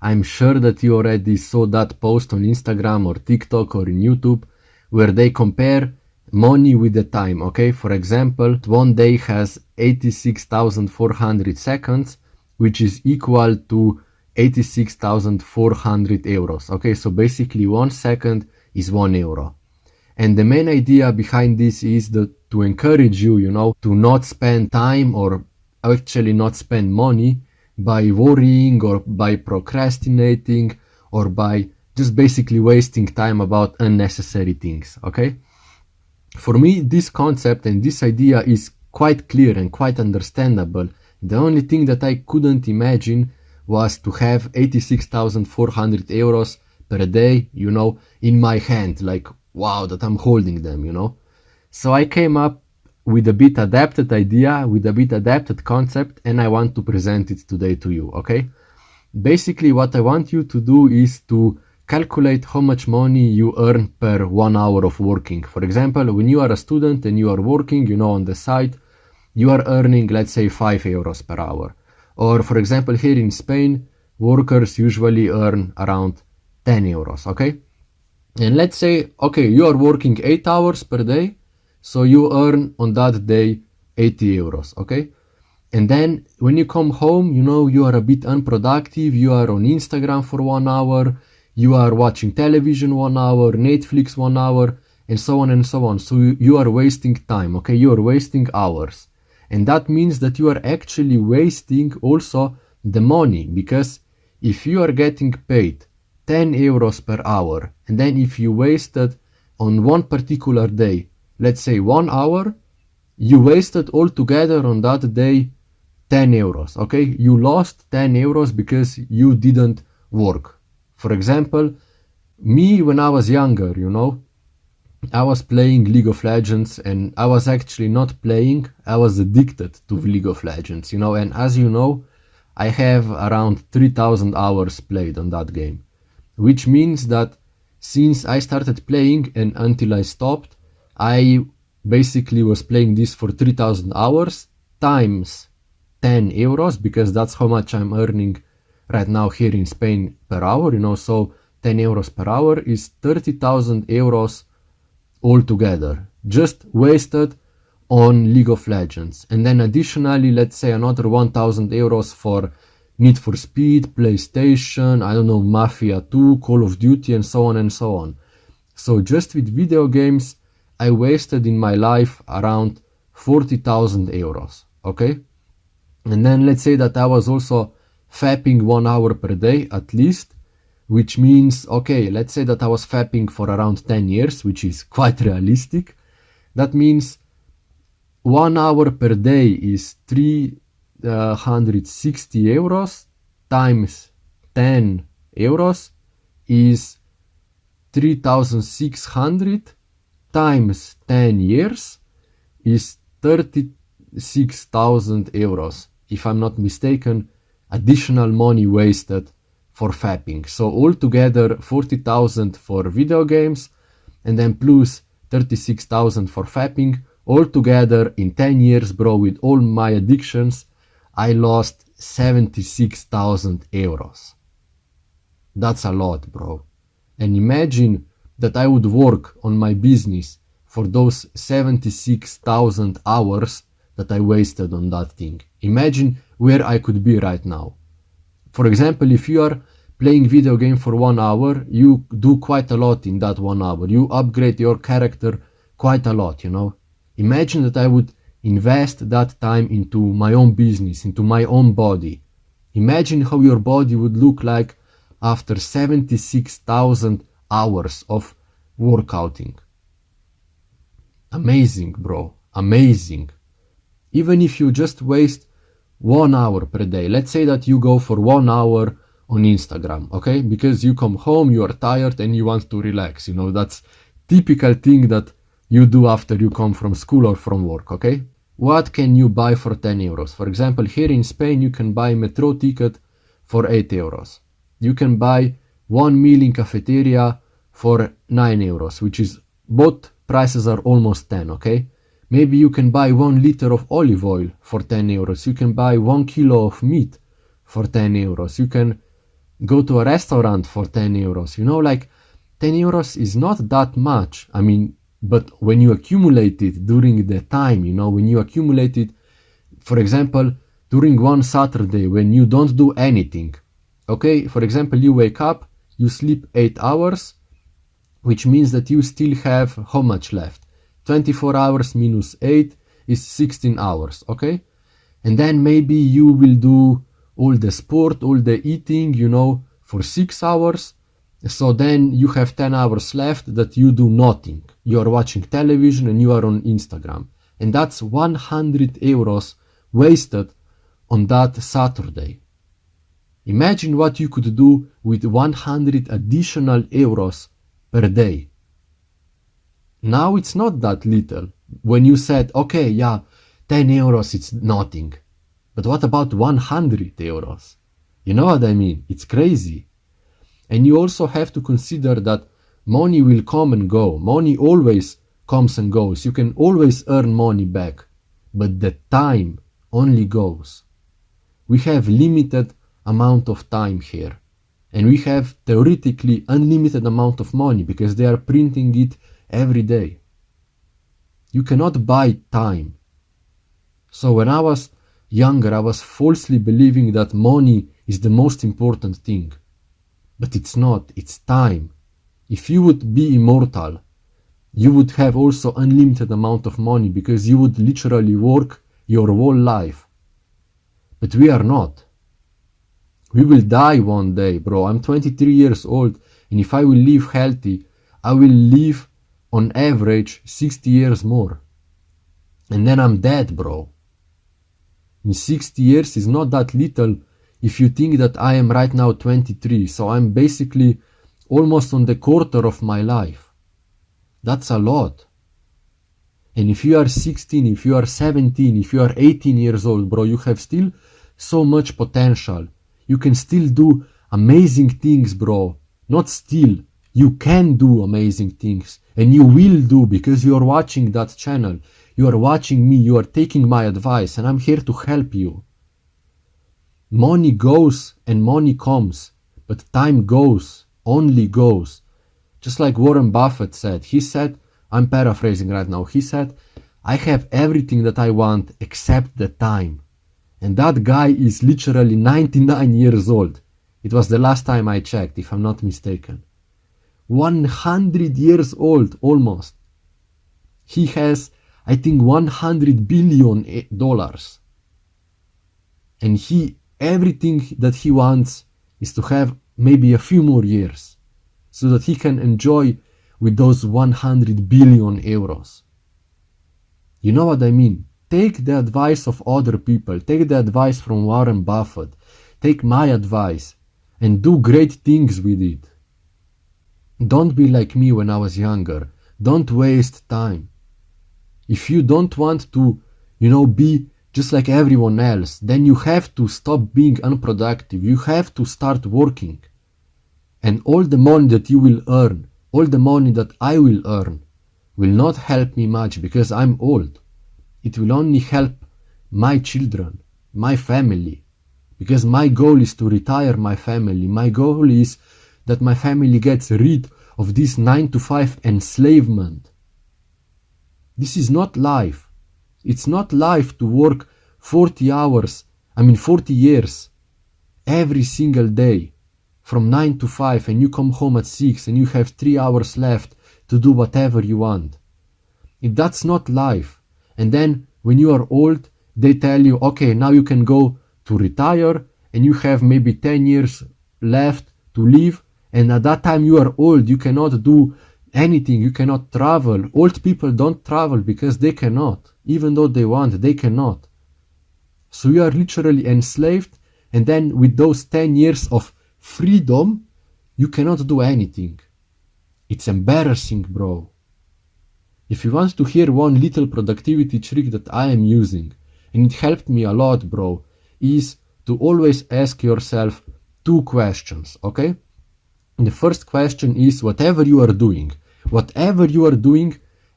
I'm sure that you already saw that post on Instagram or TikTok or in YouTube where they compare money with the time, okay? For example, one day has 86,400 seconds, which is equal to 86,400 euros, okay? So basically 1 second is €1. And the main idea behind this is to encourage you, to not spend time or actually not spend money by worrying or by procrastinating or by just basically wasting time about unnecessary things, okay? For me, this concept and this idea is quite clear and quite understandable. The only thing that I couldn't imagine was to have 86,400 euros per day, in my hand, like, wow, that I'm holding them. So I came up with a bit adapted idea, with a bit adapted concept, and I want to present it today to you, okay? Basically, what I want you to do is to calculate how much money you earn per 1 hour of working. For example, when you are a student and you are working, on the side, you are earning, let's say, 5 euros per hour. Or, for example, here in Spain, workers usually earn around 10 euros, okay? And let's say, okay, you are working 8 hours per day, so you earn on that day 80 euros, okay? And then when you come home, you are a bit unproductive, you are on Instagram for 1 hour, you are watching television 1 hour, Netflix 1 hour, and so on and so on. So you are wasting time, okay? You are wasting hours. And that means that you are actually wasting also the money, because if you are getting paid 10 euros per hour, and then if you wasted on one particular day, let's say 1 hour, you wasted altogether on that day 10 euros, okay? You lost 10 euros because you didn't work. For example, me when I was younger, I was playing League of Legends, and I was actually not playing, I was addicted to League of Legends, and as you know, I have around 3,000 hours played on that game, which means that since I started playing and until I stopped, I basically was playing this for 3,000 hours times 10 euros, because that's how much I'm earning right now here in Spain per hour, so 10 euros per hour is 30,000 euros altogether, just wasted on League of Legends. And then additionally, let's say another 1,000 euros for Need for Speed, PlayStation, I don't know, Mafia 2, Call of Duty, and so on and so on. So just with video games, I wasted in my life around 40,000 euros, okay? And then let's say that I was also fapping 1 hour per day at least, which means, okay, let's say that I was fapping for around 10 years, which is quite realistic. That means 1 hour per day is 360 euros times 10 euros is 3,600 times 10 years is 36,000 euros. If I'm not mistaken, additional money wasted for fapping. So altogether 40,000 for video games and then plus 36,000 for fapping. Altogether in 10 years, bro, with all my addictions, I lost 76,000 euros. That's a lot, bro. And imagine that I would work on my business for those 76,000 hours that I wasted on that thing. Imagine where I could be right now. For example, if you are playing video game for 1 hour, you do quite a lot in that 1 hour. You upgrade your character quite a lot, Imagine that I would invest that time into my own business, into my own body. Imagine how your body would look like after 76,000 hours of workouting. Amazing, bro. Amazing. Even if you just waste 1 hour per day, let's say that you go for 1 hour on Instagram, okay? Because you come home, you are tired and you want to relax, that's typical thing that you do after you come from school or from work, okay? What can you buy for 10 euros? For example, here in Spain, you can buy metro ticket for 8 euros. You can buy 1 meal in cafeteria for 9 euros, which is both prices are almost 10, okay? Maybe you can buy 1 liter of olive oil for 10 euros. You can buy 1 kilo of meat for 10 euros. You can go to a restaurant for 10 euros. You know, like 10 euros is not that much. I mean, but when you accumulate it during the time, you know, when you accumulate it, for example, during one Saturday when you don't do anything, okay, for example, you wake up, you sleep 8 hours, which means that you still have how much left? 24 hours minus 8 is 16 hours, okay? And then maybe you will do all the sport, all the eating, you know, for 6 hours. So then you have 10 hours left that you do nothing. You are watching television and you are on Instagram. And that's 100 euros wasted on that Saturday. Imagine what you could do with 100 additional euros per day. Now it's not that little. When you said, okay, yeah, 10 euros, it's nothing. But what about 100 euros? You know what I mean? It's crazy. And you also have to consider that money will come and go. Money always comes and goes. You can always earn money back. But the time only goes. We have limited amount of time here. And we have theoretically unlimited amount of money because they are printing it every day. You cannot buy time. So when I was younger, I was falsely believing that money is the most important thing. But it's not, it's time. If you would be immortal, you would have also unlimited amount of money because you would literally work your whole life. But we are not. We will die one day, bro. I'm 23 years old, and if I will live healthy, I will live on average 60 years more. And then I'm dead, bro. In 60 years is not that little if you think that I am right now 23, so I'm basically almost on the quarter of my life. That's a lot. And if you are 16, if you are 17, if you are 18 years old, bro, you have still so much potential. You can still do amazing things, bro. Not still. You can do amazing things. And you will do because you are watching that channel. You are watching me. You are taking my advice. And I'm here to help you. Money goes and money comes. But time goes. Only goes. Just like Warren Buffett said. He said, I'm paraphrasing right now. He said, I have everything that I want except the time. And that guy is literally 99 years old. It was the last time I checked, if I'm not mistaken. 100 years old, almost. He has, I think, $100 billion. And everything that he wants is to have maybe a few more years so that he can enjoy with those 100 billion euros. You know what I mean? Take the advice of other people. Take the advice from Warren Buffett. Take my advice and do great things with it. Don't be like me when I was younger. Don't waste time. If you don't want to, be just like everyone else, then you have to stop being unproductive. You have to start working. And all the money that you will earn, all the money that I will earn, will not help me much because I'm old. It will only help my children, my family, because my goal is to retire my family. My goal is that my family gets rid of this 9-to-5 enslavement. This is not life. It's not life to work 40 years every single day from 9 to 5 and you come home at 6 and you have 3 hours left to do whatever you want. That's not life. And then when you are old, they tell you, okay, now you can go to retire and you have maybe 10 years left to live. And at that time you are old, you cannot do anything, you cannot travel. Old people don't travel because they cannot. Even though they want, they cannot. So you are literally enslaved, and then with those 10 years of freedom, you cannot do anything. It's embarrassing, bro. If you want to hear one little productivity trick that I am using, and it helped me a lot, bro, is to always ask yourself 2 questions, okay? And the first question is, whatever you are doing,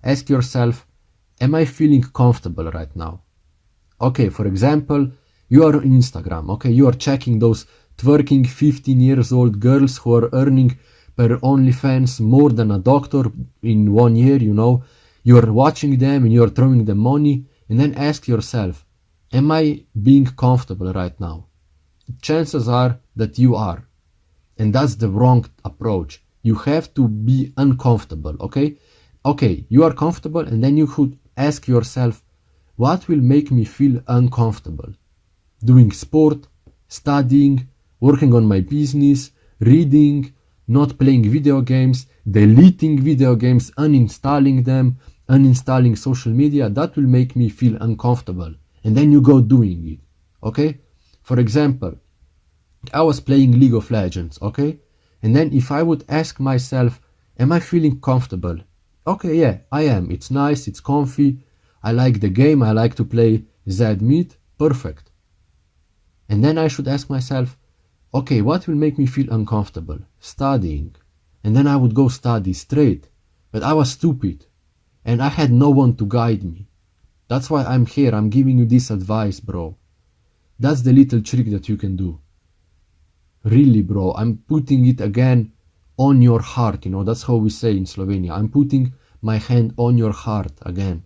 ask yourself, am I feeling comfortable right now? Okay, for example, you are on Instagram, okay? You are checking those twerking 15 years old girls who are earning per OnlyFans more than a doctor in 1 year, you're watching them and you're throwing them money, and then ask yourself, am I being comfortable right now? Chances are that you are. And that's the wrong approach. You have to be uncomfortable, okay? Okay, you are comfortable, and then you could ask yourself, what will make me feel uncomfortable? Doing sport, studying, working on my business, reading, not playing video games, deleting video games, uninstalling them, uninstalling social media. That will make me feel uncomfortable. And then you go doing it, okay? For example, I was playing League of Legends, okay? And then if I would ask myself, am I feeling comfortable? Okay, yeah, I am. It's nice, it's comfy. I like the game, I like to play Z-Meat. Perfect. And then I should ask myself, okay, what will make me feel uncomfortable? Studying. And then I would go study straight. But I was stupid. And I had no one to guide me. That's why I'm here. I'm giving you this advice, bro. That's the little trick that you can do. Really, bro, I'm putting it again on your heart. That's how we say in Slovenia. I'm putting my hand on your heart again.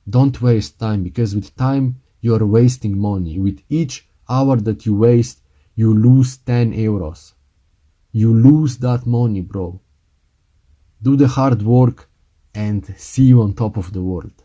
Don't waste time, because with time, you're wasting money. With each hour that you waste, you lose 10 euros. You lose that money, bro. Do the hard work and see you on top of the world.